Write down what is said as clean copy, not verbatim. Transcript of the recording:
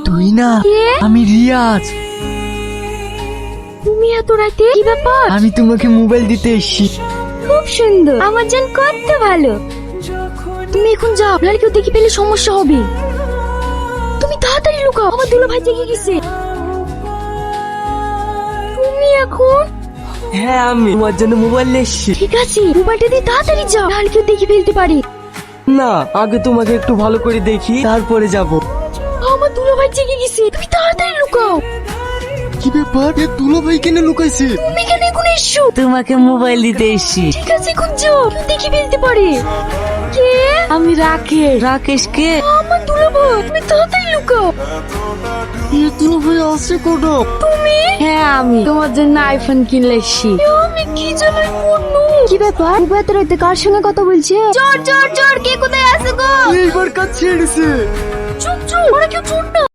তুই না, কে? আমি রিয়াজ। তুমি এত রাতে কি ব্যাপার? আমি তোমাকে মোবাইল দিতে এসেছি। খুব সুন্দর, আমার জান কত ভালো। তুমি এখন যাও, নাহলে কেউ দেখে পেলে সমস্যা হবে। তুমি তাড়াতাড়ি লুকাও, আমার দুলা ভাই জেগে গেছে। তুমি এখন? হ্যাঁ, আমি তোমার জন্য মোবাইল নিয়ে এসেছি। ঠিক আছে, মোবাইলটা দিয়ে তাড়াতাড়ি যাও, নাহলে কেউ দেখে ফেলতে পারে। না, আগে তোমাকে একটু ভালো করে দেখি, তারপরে যাব। আমার দুলা ভাই জেগে গেছে, তুমি তাড়াতাড়ি লুকাও। কি ব্যাপার, এ দুলা ভাই কেন লুকাইছে? তুমি কেন এখন এসছো? তোমাকে মোবাইল দিতে এসেছি। ঠিক আছে, এখন যাও, কেউ দেখে ফেলতে পারে। কে? আমি রাকেশ কে? আমার দুলা ভাই, তুমি তাড়াতাড়ি লুকাও। এ দুলা ভাই আছে কোন? তুমি? হ্যাঁ, আমি তোমার জন্য আইফোন কিনলে এসেছি। আমি কি জানি পড়লো। কি ব্যাপার? এত রাতে কার সঙ্গে কথা বলছে? চোর চোর চোর, কে কোথায় আছে গো? এইবার কাজ ছেড়েছে। চুপ চুপ, ওরা কেউ চোর না।